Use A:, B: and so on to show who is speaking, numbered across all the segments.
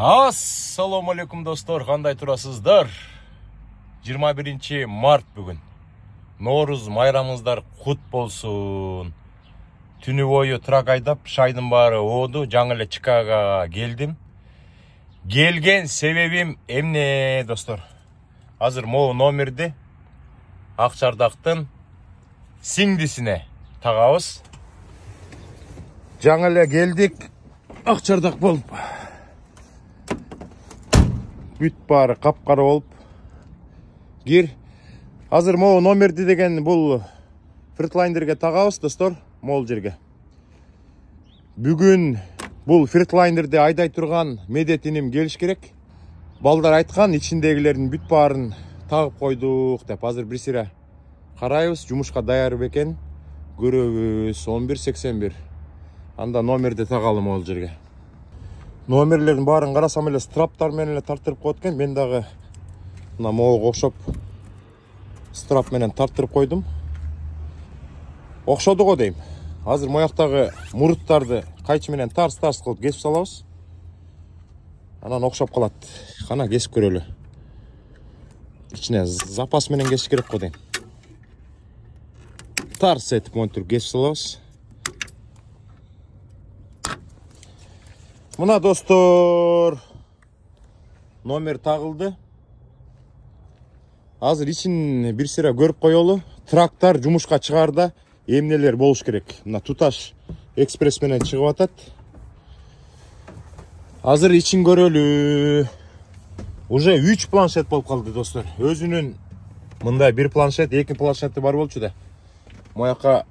A: Assalamu alaikum dostlar, qanday turasыздар? 21 март бүгін. Nooruz майрамыңыздар құт болсын. Түні бойы трак айдап, шайдың бары оду, жаңы эле Чикагоға келдим. Келген себебим эмне, достор? Азыр могу номерди Акчардактын сиңдисине тагабыз. Жаңы эле келдик, Акчардак болуп. Бүт бары капкара болуп. Гир. Азыр могу номерди деген бул Фритлайнерге тагабыз, достор, могул жерге. Бүгүн бул Фритлайнерде айдай турган медетиним келиш керек. Балдар айткан, ичиндегилердин бүт баарын тагып койдук деп. Азыр бир сире карайбыз, жумушка даяр бекен. Көрөбүз 1181. Анда номерди тагалым могул жерге. Номерлердин баарын карасам эле страптар менен эле тартырып коет экен. Мен дагы мына могуга окшоп страп менен тартырып койдум. Окшоду го дейм. Азыр мояктагы муруттарды кайчы менен тарс-тарс кылып кесип салабыз. Анан окшоп калат. Кана кесип көрөлү. Ичине запас менен кесиш керек го дейм. Тарс этип монтур кесип салабыз. Мына достор, номер тагылды. Азыр ичин бир сире көрүп коелу. Трактар жумушка чыгарда эмнелер болуш керек. Мына туташ экспресс менен чыгып атат. Азыр ичин көрөлү. Уже 3 планшет болуп калды, достор. Өзүнүн мындай бир планшет, 2 планшети бар болчу да. Мояка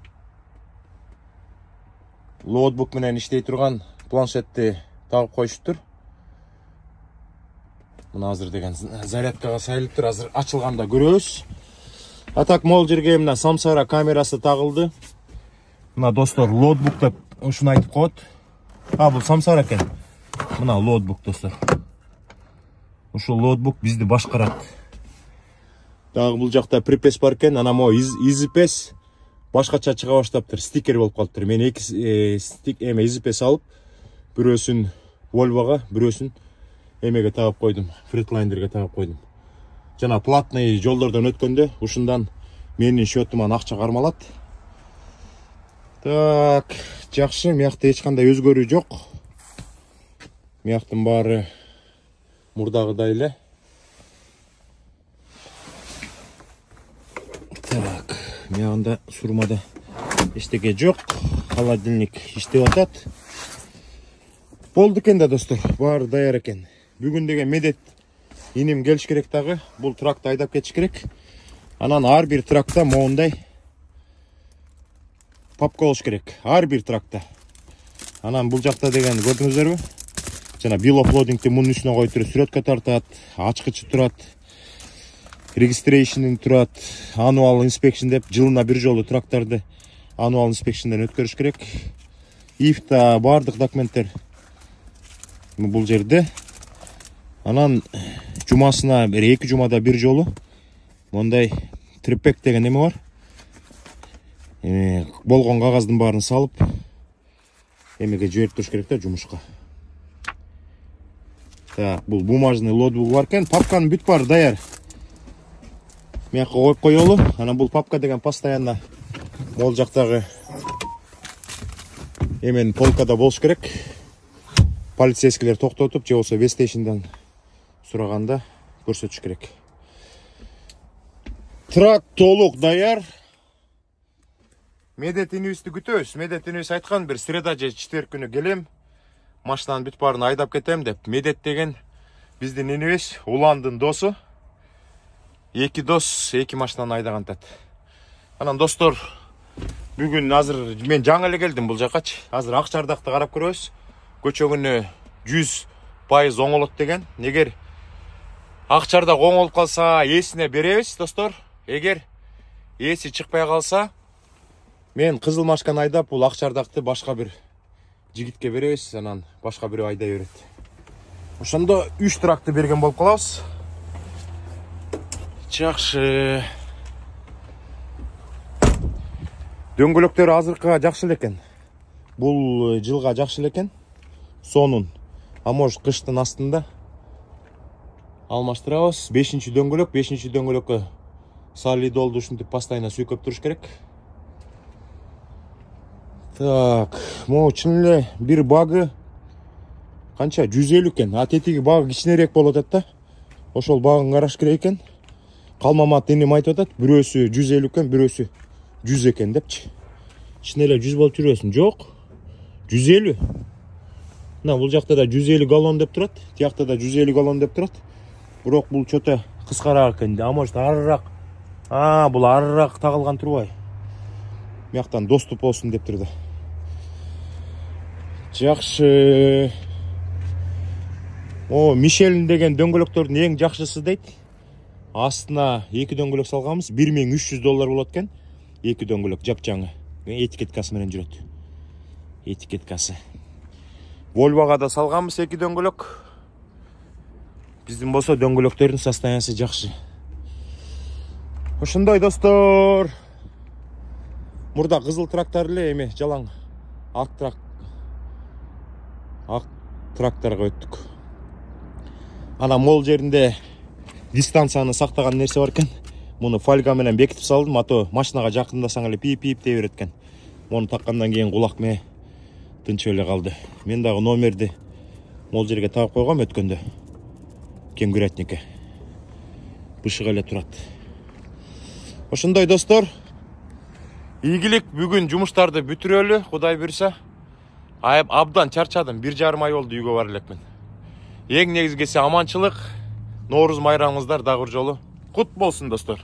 A: ноутбук менен иштей турган планшетти тагып коюштур. Мына азыр деген зарядкага сайылыптыр. Азыр ачылганда көрөбүз. Атак могул жерге мына Samsara камерасы тагылды. Мына достор, ноутбук деп ушуну айтып коет. Бул Samsara экен. Мына ноутбук, достор. Ушул ноутбук бизди башкарат. Дагы бул жакта припес бар экен. Ана мо EasyPass башкача чыга баштаптыр. Стикер болуп калыптыр. Мен эки EasyPass алып, бирөөсүн Volvo'га, бирөөсүн эмеге тагып койдум. Фритлайнерге тагып койдум. Жана платный жолдордон өткөндө ушундан менин счетуман акча кармалат. Так, жакшы, мыякта эч кандай өзгөрүү жок. Мыяктын баары мурдагыдай эле. Так, мыягында сурмада эчтеке жок. Холодильник иштеп атат. Болду экен да, достор. Баары даяр экен. Бүгүн деген медет иним келиш керек дагы. Бул тракты айдап кетиш керек. Анан ар бир тракта моундай папка болуш керек. Ар бир тракта. Анан бул жакта деген көрдүңүздөрбү? Жана bill of loading'ти мунун үстүнө коюп туруп сүрөткө тартат, ачкычы турат, registration турат, annual inspection деп жылына бир жолу трактарды annual inspectionден өткөрүш керек. Ифта бардык документтер бул жерде. Анан жумасына 2 жумада бир жолу мондай трипек деген эме бар. Болгон кагаздын баарын салып эмеге жиберип туруш керек да, жумушка. Так, бул бумажный ноутбук бар экен. Папканын бүт баары даяр. Мыякка коюп коелу. Анан бул папка деген постоянно могул жактагы эменин полкада болуш керек. Полицейскилер токтотуп, же болсо вестейшндан сураганда көрсөтүш керек. Трак толук даяр. Медетинибизди күтөбүз. Медетинибиз айткан, бир среда же четверг күнү келем. Машинанын бүт баарын айдап кетем деп. Медет деген биздин инибиз, Уландын досу. 2 дос, 2 машинаны айдагантат. Анан достор, бүгүн азыр мен жаңы эле келдим бул жакачы. Азыр Акчардакты карап көрөбүз. Көчөгүнө 100% оңолот деген. Эгер Акчардак оңолуп калса, ээсине беребиз, достор. Эгер ээси чыкпай калса, мен кызыл машканы айдап, бул Акчардакты башка бир жигитке беребиз, анан башка бирөө айдай берет. Ошондо 3 тракты берген болуп калабыз. Жакшы. Дөңгөлөктөр азыркыга жакшы экен. Бул жылга жакшы экен. Сонун А может кыштын астында алмаштырабыз. 5-ші дөңгөлөк, 5-ші дөңгөлөккө солидолду ушинтип постоянно сүйкөп туруш керек. Так, могу чын эле бир багы канча 150 экен. А тетиги багы кичинерээк болуп атат да. Ошол багын караш керек экен. Калмамат энем айтып атат, бирөөсү 150 экен, бирөөсү 100 экен депчи. Чын эле 100 болуп жүрөсүң? Жок. 150. Мына бул жакта да 150 галлон деп турат, тиякта да 150 галлон деп турат. Бирок бул чөтө кыскараак экен. А может арыраак. Бул арыраак тагылган турбай. Мияктан доступ болсун деп турду. Жакшы. Мишелин деген дөңгөлөктөрдүн эң жакшысы дейт. Астына 2 дөңгөлөк салганбыз, $1300 болот экен. 2 дөңгөлөк жапжаңы. Этикеткасы менен жүрөт. Этикеткасы. Volvo'га да салганбыз 2 дөңгөлөк. Биздин болсо дөңгөлөктөрдүн состояниясы жакшы. Ошондой достор. Мурда кызыл трактор эле эме жалаң ак тракторго өттүк. Ана мол жеринде дистанцияны сактаган нерсе бар экен. Муну фольга менен бекитип салдым, а то машинага жакындасаң эле пип-пип дей берет экен. Муну таккандан кийин кулак ме тынчып эле калды. Мен дагы номерди мол жерге тагып койгом өткөндө. Кеңгүрөтнүкө. Бышык эле турат. Ошондой достор. Ийгилик, бүгүн жумуштарды бүтүрөлү, Кудай буйрса. Абдан чарчадым, 1,5 ай болду үйгө бара элекмин. Эң негизгиси аманчылык. Нооруз майрамыңыздар дагы бир жолу кут болсун достор.